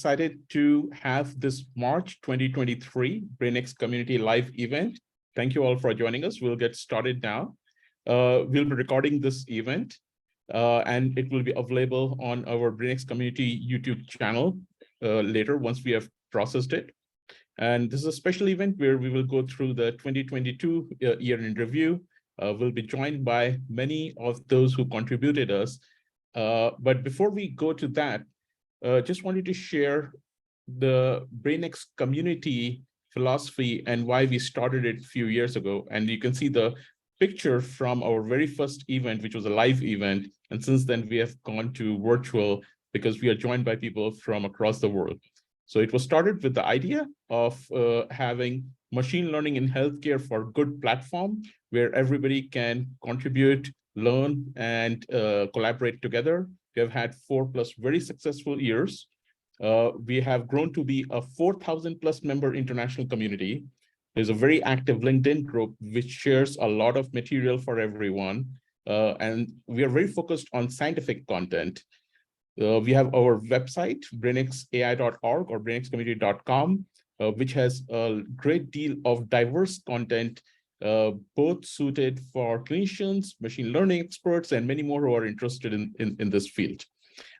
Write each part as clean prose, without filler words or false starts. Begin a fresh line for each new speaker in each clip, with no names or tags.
excited to have this March 2023 BrainX Community Live event. Thank you all for joining us. We'll get started now. We'll be recording this event and it will be available on our BrainX Community YouTube channel later once we have processed it. And this is a special event where we will go through the 2022 year in review. We'll be joined by many of those who contributed us. But before we go to that, just wanted to share the BrainX community philosophy and why we started it a few years ago. And you can see the picture from our very first event, which was a live event. And since then, we have gone to virtual because we are joined by people from across the world. So it was started with the idea of having machine learning in healthcare for good platform where everybody can contribute, learn, and collaborate together. We have had 4+ very successful years. We have grown to be a 4,000+ member international community. There's a very active LinkedIn group which shares a lot of material for everyone. And we are very focused on scientific content. We have our website, brainxai.org or brainxcommunity.com, which has a great deal of diverse content, both suited for clinicians, machine learning experts, and many more who are interested in this field.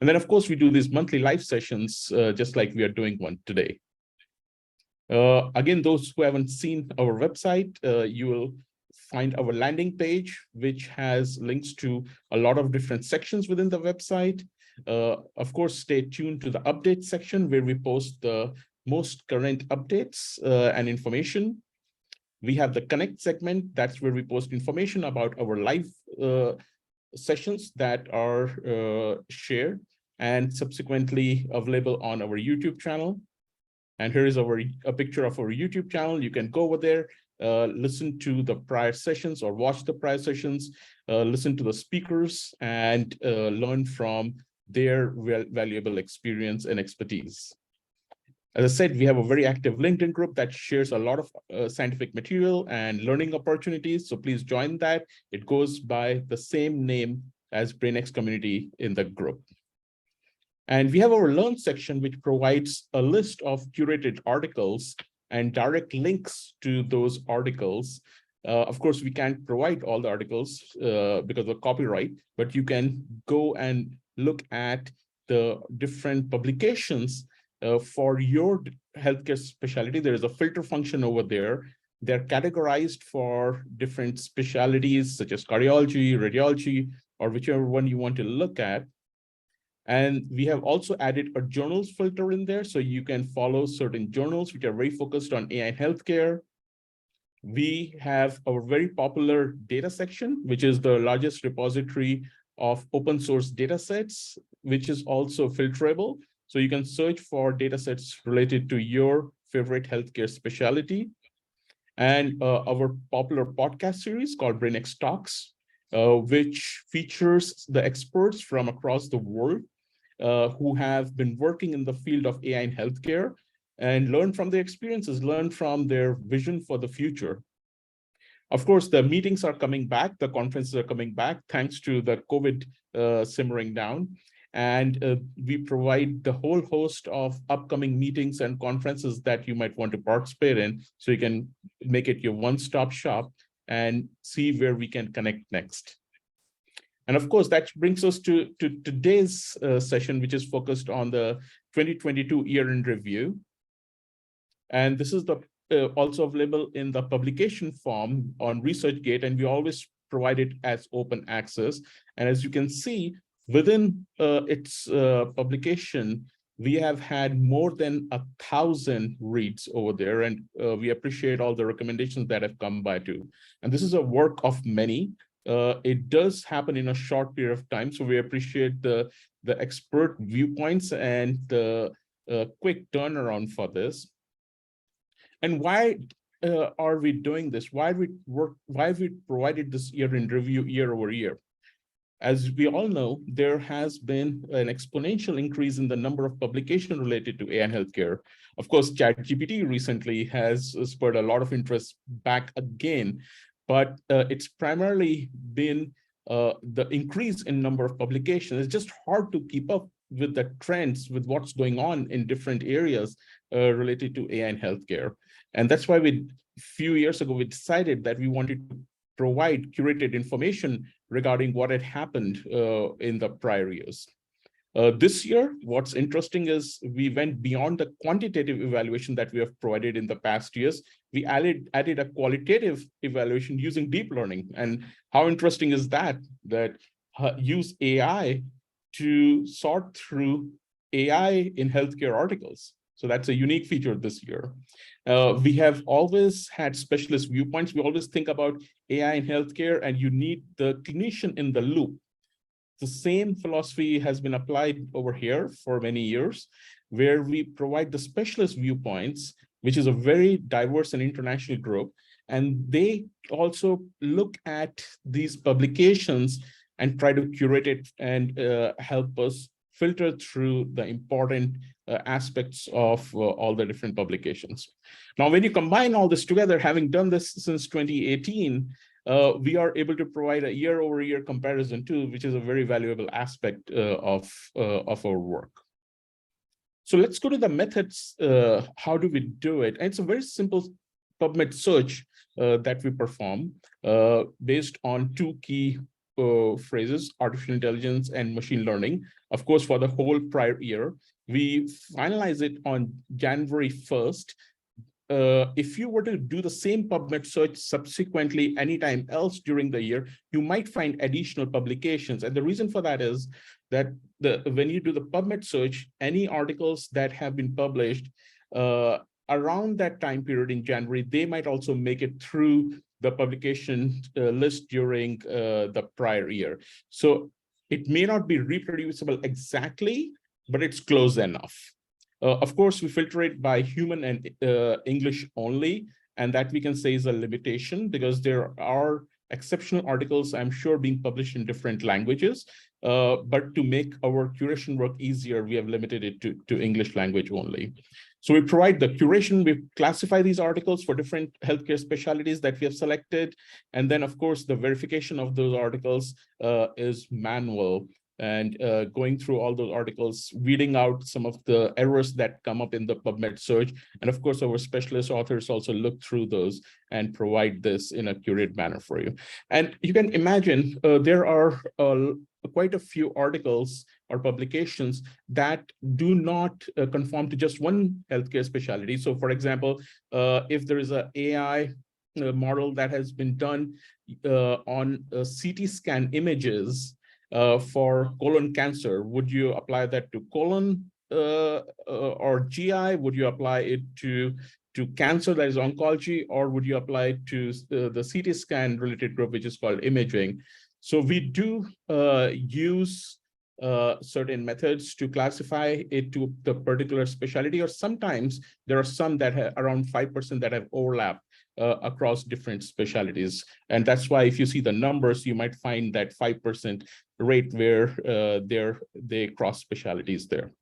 And then, of course, we do these monthly live sessions, just like we are doing one today. Again, those who haven't seen our website, you will find our landing page, which has links to a lot of different sections within the website. Of course, stay tuned to the update section where we post the most current updates and information. We have the Connect segment. That's where we post information about our live sessions that are shared and subsequently available on our YouTube channel. And here is a picture of our YouTube channel. You can go over there, listen to the prior sessions or watch the prior sessions, listen to the speakers, and learn from their valuable experience and expertise. As I said, we have a very active LinkedIn group that shares a lot of scientific material and learning opportunities. So please join that. It goes by the same name as BrainX community in the group. And we have our Learn section, which provides a list of curated articles and direct links to those articles. Of course, we can't provide all the articles because of copyright, but you can go and look at the different publications for your healthcare specialty. There is a filter function over there. They're categorized for different specialties such as cardiology, radiology, or whichever one you want to look at. And we have also added a journals filter in there, so you can follow certain journals which are very focused on AI in healthcare. We have our very popular data section, which is the largest repository of open source data sets, which is also filterable. So you can search for data sets related to your favorite healthcare specialty. And our popular podcast series called BrainX Talks, which features the experts from across the world who have been working in the field of AI in healthcare and learn from their experiences, learn from their vision for the future. Of course, the meetings are coming back, the conferences are coming back, thanks to the COVID simmering down. And we provide the whole host of upcoming meetings and conferences that you might want to participate in, so you can make it your one-stop shop and see where we can connect next. And of course, that brings us to today's session, which is focused on the 2022 year in review. And this is also available in the publication form on ResearchGate, and we always provide it as open access. And as you can see, within its publication, we have had more than 1,000 reads over there, and we appreciate all the recommendations that have come by too. And this is a work of many. It does happen in a short period of time, so we appreciate the expert viewpoints and the quick turnaround for this. And why are we doing this? Why have we provided this year in review year over year? As we all know, there has been an exponential increase in the number of publications related to AI in healthcare. Of course, ChatGPT recently has spurred a lot of interest back again, but it's primarily been the increase in number of publications. It's just hard to keep up with the trends, with what's going on in different areas related to AI in healthcare. And that's why a few years ago, we decided that we wanted to provide curated information regarding what had happened in the prior years. This year, what's interesting is we went beyond the quantitative evaluation that we have provided in the past years. We added a qualitative evaluation using deep learning. And how interesting is that? That use AI to sort through AI in healthcare articles. So that's a unique feature this year. We have always had specialist viewpoints. We always think about AI in healthcare, and you need the clinician in the loop. The same philosophy has been applied over here for many years, where we provide the specialist viewpoints, which is a very diverse and international group. And they also look at these publications and try to curate it and help us filter through the important aspects of all the different publications. Now, when you combine all this together, having done this since 2018, we are able to provide a year-over-year comparison too, which is a very valuable aspect of our work. So let's go to the methods. How do we do it? And it's a very simple PubMed search that we perform based on two key phrases: artificial intelligence and machine learning. Of course, for the whole prior year, we finalize it on January 1st. If you were to do the same PubMed search subsequently anytime else during the year, you might find additional publications. And the reason for that is that when you do the PubMed search, any articles that have been published around that time period in January, they might also make it through the publication list during the prior year. So it may not be reproducible exactly, but it's close enough. Of course, we filter it by human and English only, and that we can say is a limitation because there are exceptional articles, I'm sure, being published in different languages. But to make our curation work easier, we have limited it to English language only. So we provide the curation, we classify these articles for different healthcare specialties that we have selected. And then, of course, the verification of those articles is manual. And going through all those articles, weeding out some of the errors that come up in the PubMed search. And of course, our specialist authors also look through those and provide this in a curated manner for you. And you can imagine there are quite a few articles or publications that do not conform to just one healthcare specialty. So for example, if there is an AI model that has been done on CT scan images, for colon cancer, would you apply that to colon or GI? Would you apply it to cancer, that is oncology, or would you apply it to the CT scan related group, which is called imaging? So we do use certain methods to classify it to the particular specialty, or sometimes there are some that have around 5% that have overlap across different specialties. And that's why if you see the numbers, you might find that 5% rate where they cross specialties there.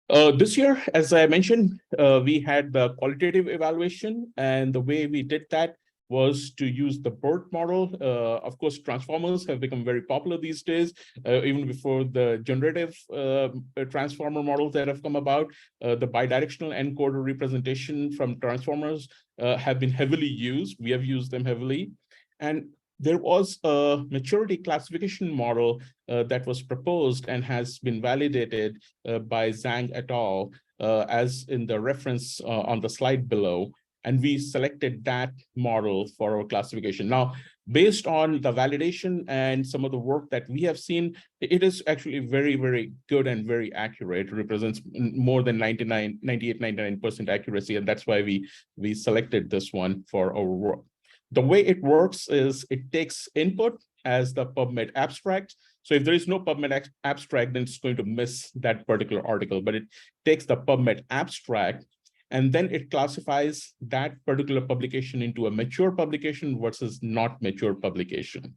This year, as I mentioned, we had the qualitative evaluation, and the way we did that was to use the BERT model. Of course, transformers have become very popular these days, even before the generative transformer models that have come about. The bidirectional encoder representation from transformers have been heavily used. We have used them heavily. And there was a maturity classification model that was proposed and has been validated by Zhang et al. As in the reference on the slide below. And we selected that model for our classification. Now, based on the validation and some of the work that we have seen, it is actually very, very good and very accurate. It represents more than 98, 99% accuracy. And that's why we selected this one for our work. The way it works is it takes input as the PubMed abstract. So if there is no PubMed abstract, then it's going to miss that particular article, but it takes the PubMed abstract, and then it classifies that particular publication into a mature publication versus not mature publication.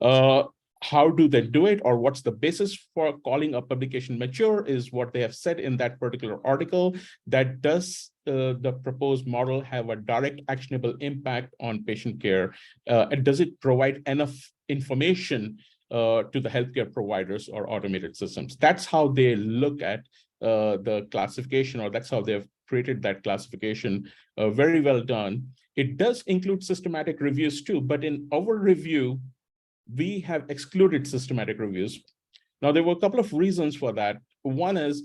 How do they do it, or what's the basis for calling a publication mature is what they have said in that particular article. That does the proposed model have a direct actionable impact on patient care? And does it provide enough information to the healthcare providers or automated systems. That's how they look at the classification, or that's how they've created that classification. Very well done. It does include systematic reviews too, but in our review, we have excluded systematic reviews. Now, there were a couple of reasons for that. One is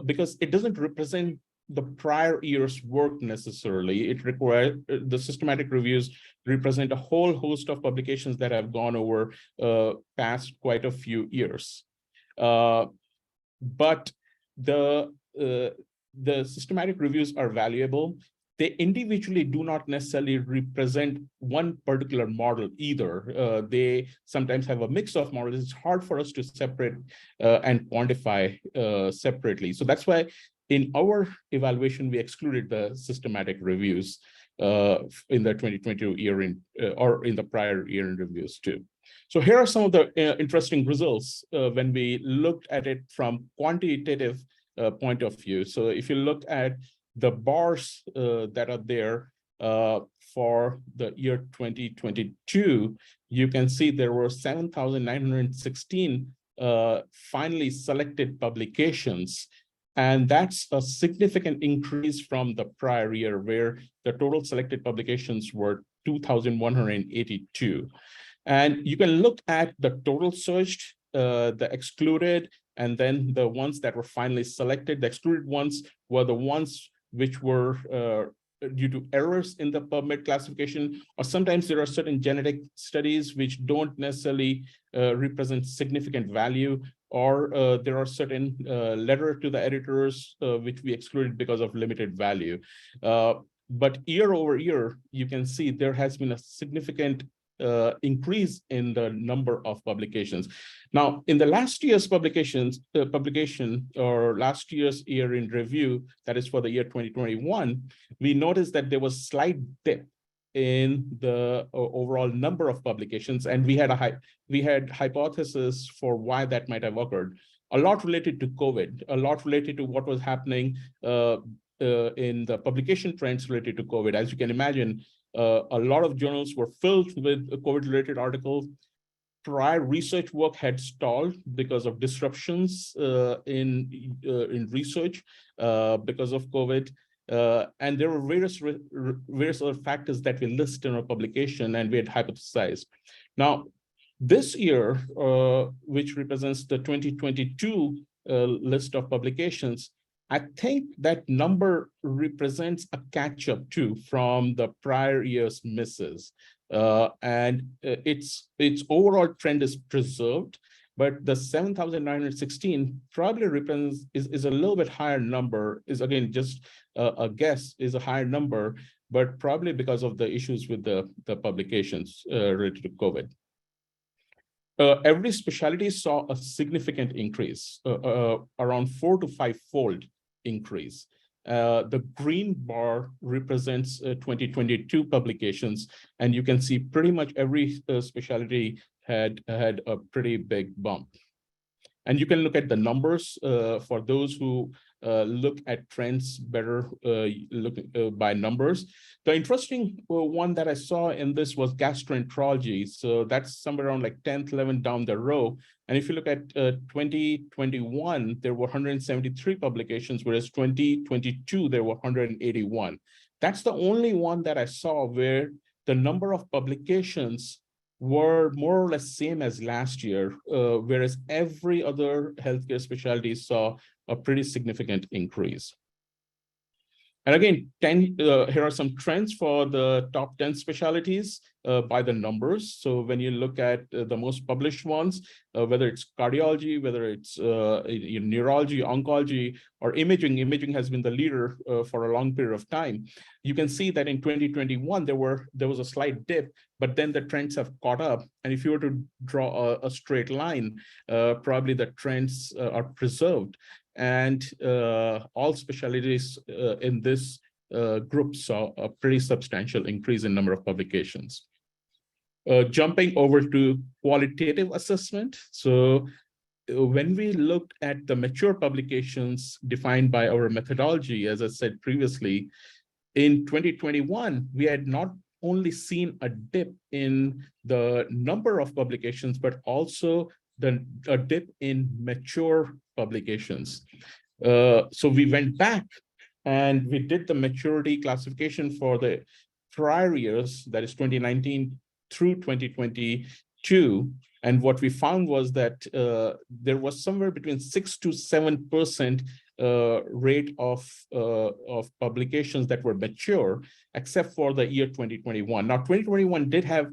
because it doesn't represent the prior year's work necessarily. It requires the systematic reviews represent a whole host of publications that have gone over past quite a few years. But the systematic reviews are valuable. They individually do not necessarily represent one particular model either. They sometimes have a mix of models. It's hard for us to separate and quantify separately. So that's why in our evaluation, we excluded the systematic reviews in the 2022 year or in the prior year in reviews too. So here are some of the interesting results when we looked at it from quantitative point of view. So if you look at the bars that are there for the year 2022, you can see there were 7,916 finally selected publications. And that's a significant increase from the prior year, where the total selected publications were 2,182. And you can look at the total searched, the excluded, and then the ones that were finally selected. The excluded ones were the ones which were due to errors in the PubMed classification, or sometimes there are certain genetic studies which don't necessarily represent significant value, or there are certain letter to the editors which we excluded because of limited value. But year over year, you can see there has been a significant increase in the number of publications. Now, in the last year's publication, or last year's year in review, that is for the year 2021, we noticed that there was a slight dip in the overall number of publications, and we had hypothesis for why that might have occurred. A lot related to COVID, a lot related to what was happening in the publication trends related to COVID. As you can imagine, a lot of journals were filled with COVID-related articles. Prior research work had stalled because of disruptions in research because of COVID. And there were various other factors that we list in our publication and we had hypothesized. Now, this year, which represents the 2022 list of publications, I think that number represents a catch-up too from the prior year's misses. And its overall trend is preserved, but the 7,916 probably represents is a little bit higher number, is again just a guess, is a higher number, but probably because of the issues with the publications related to COVID. Every specialty saw a significant increase, around 4 to 5-fold increase. The green bar represents 2022 publications, and you can see pretty much every specialty had a pretty big bump. And you can look at the numbers for those who look at trends better, by numbers. The interesting one that I saw in this was gastroenterology. So that's somewhere around like 10th, 11th down the row. And if you look at 2021, there were 173 publications, whereas 2022, there were 181. That's the only one that I saw where the number of publications were more or less same as last year, whereas every other healthcare specialty saw a pretty significant increase. And again, here are some trends for the top 10 specialties by the numbers. So when you look at the most published ones, whether it's cardiology, whether it's neurology, oncology, or imaging has been the leader for a long period of time. You can see that in 2021, there was a slight dip, but then the trends have caught up. And if you were to draw a straight line, probably the trends are preserved. And all specialties in this group saw a pretty substantial increase in number of publications. Jumping over to qualitative assessment. So when we looked at the mature publications defined by our methodology, as I said previously, in 2021, we had not only seen a dip in the number of publications, but also a dip in mature publications. So we went back and we did the maturity classification for the prior years, that is 2019 through 2022. And what we found was that there was somewhere between 6 to 7% rate of publications that were mature, except for the year 2021. Now, 2021 did have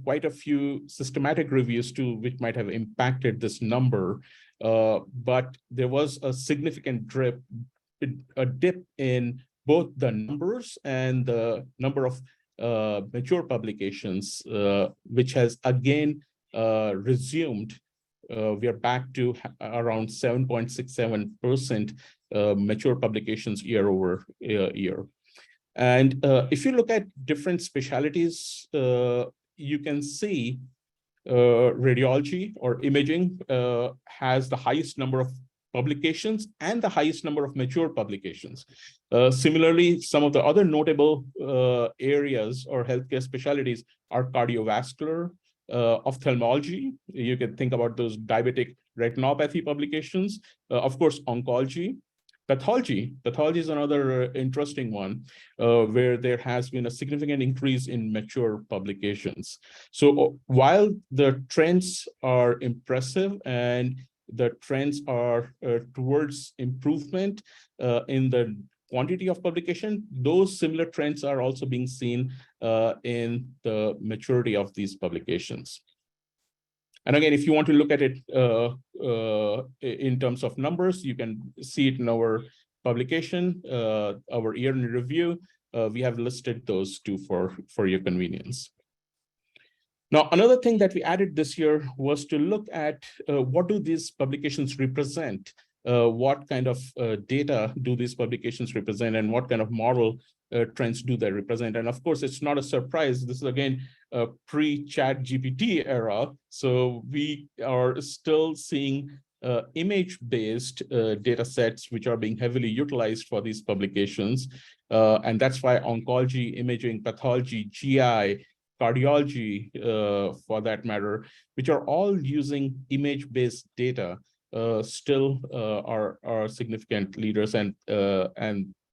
quite a few systematic reviews too, which might have impacted this number, but there was a significant dip in both the numbers and the number of mature publications, which has again resumed. We are back to around 7.67% mature publications year over year. And if you look at different specialties, you can see radiology or imaging has the highest number of publications and the highest number of mature publications. Similarly, some of the other notable areas or healthcare specialties are cardiovascular, ophthalmology. You can think about those diabetic retinopathy publications, of course, oncology. Pathology is another interesting one where there has been a significant increase in mature publications. So while the trends are impressive and the trends are towards improvement in the quantity of publication, those similar trends are also being seen in the maturity of these publications. And again, if you want to look at it in terms of numbers, you can see it in our publication, our year in review. We have listed those two for your convenience. Now, another thing that we added this year was to look at what do these publications represent? What kind of data do these publications represent, and what kind of model trends do they represent? And of course, it's not a surprise. This is again a pre-Chat GPT era. So we are still seeing image-based data sets which are being heavily utilized for these publications. And that's why oncology, imaging, pathology, GI, cardiology, for that matter, which are all using image-based data, still are significant leaders, and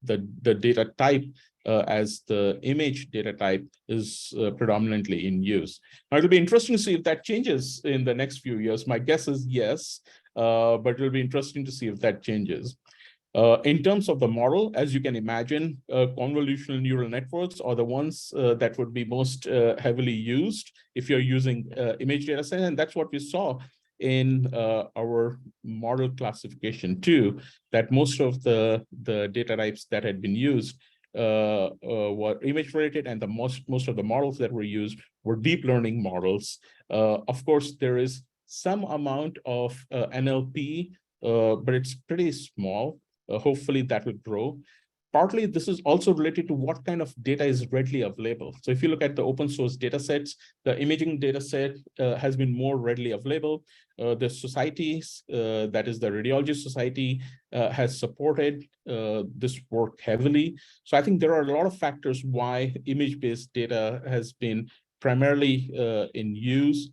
the data type as the image data type is predominantly in use. Now, it'll be interesting to see if that changes in the next few years. My guess is yes, but it'll be interesting to see if that changes. In terms of the model, as you can imagine, convolutional neural networks are the ones that would be most heavily used if you're using image data set, and that's what we saw in our model classification too, that most of the data types that had been used were image related, and the most of the models that were used were deep learning models. Of course, there is some amount of NLP, but it's pretty small. Hopefully that will grow. Partly, this is also related to what kind of data is readily available. So if you look at the open source data sets, the imaging data set has been more readily available. The societies, that is the Radiology Society, has supported this work heavily. So I think there are a lot of factors why image-based data has been primarily in use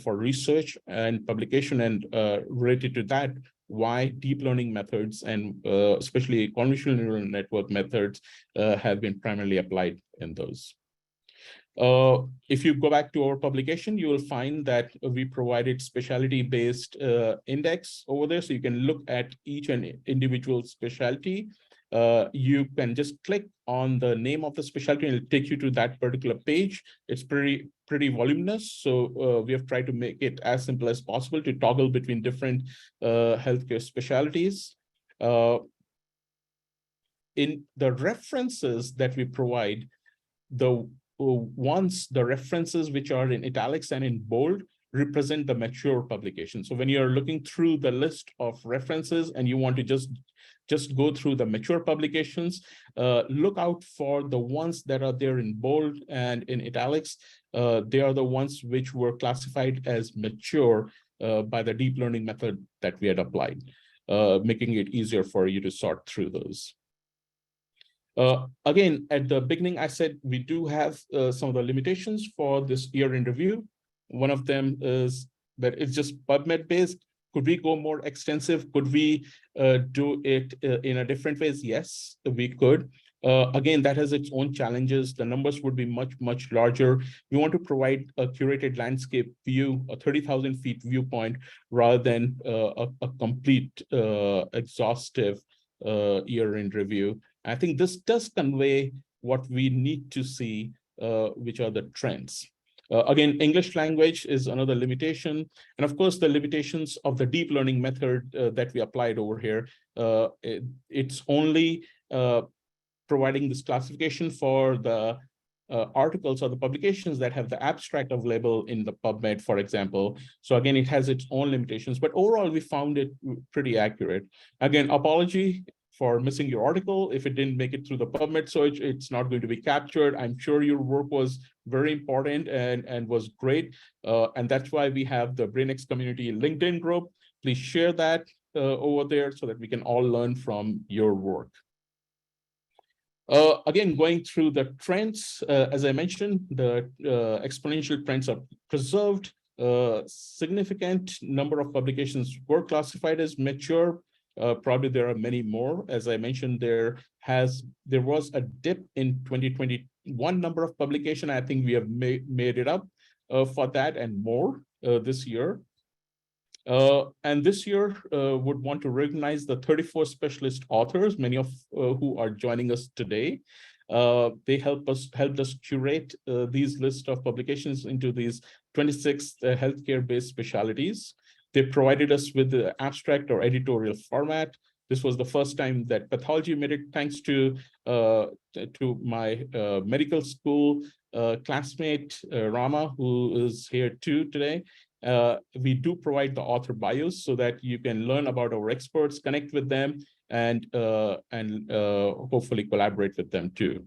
for research and publication, and related to that, why deep learning methods and especially convolutional neural network methods have been primarily applied in those. If you go back to our publication, you will find that we provided specialty-based index over there, so you can look at each and individual specialty. You can just click on the name of the specialty and it'll take you to that particular page. It's pretty voluminous, so we have tried to make it as simple as possible to toggle between different healthcare specialties. In the references that we provide, the references which are in italics and in bold represent the mature publication. So when you're looking through the list of references and you want to just go through the mature publications, look out for the ones that are there in bold and in italics. They are the ones which were classified as mature by the deep learning method that we had applied, making it easier for you to sort through those. Again, at the beginning, I said we do have some of the limitations for this year in review. One of them is that it's just PubMed based. Could we go more extensive? Could we do it in a different ways? Yes, we could. Again, that has its own challenges. The numbers would be much, much larger. We want to provide a curated landscape view, a 30,000 feet viewpoint, rather than a complete exhaustive year in review. I think this does convey what we need to see, which are the trends. Again, English language is another limitation. And of course, the limitations of the deep learning method that we applied over here. It's only providing this classification for the articles or the publications that have the abstract available in the PubMed, for example. So again, it has its own limitations, but overall, we found it pretty accurate. Again, apology for missing your article if it didn't make it through the PubMed search. It's not going to be captured. I'm sure your work was very important and was great. And that's why we have the BrainX community LinkedIn group. Please share that over there so that we can all learn from your work. Again, going through the trends, as I mentioned, the exponential trends are preserved. Significant number of publications were classified as mature. Probably there are many more. As I mentioned, there was a dip in 2021 number of publication. I think we have made it up for that and more this year. And this year would want to recognize the 34 specialist authors, many of who are joining us today. They helped us curate these list of publications into these 26 healthcare-based specialties. They provided us with the abstract or editorial format. This was the first time that pathology made it, thanks to my medical school classmate, Rama, who is here too today. We do provide the author bios so that you can learn about our experts, connect with them, and hopefully collaborate with them too.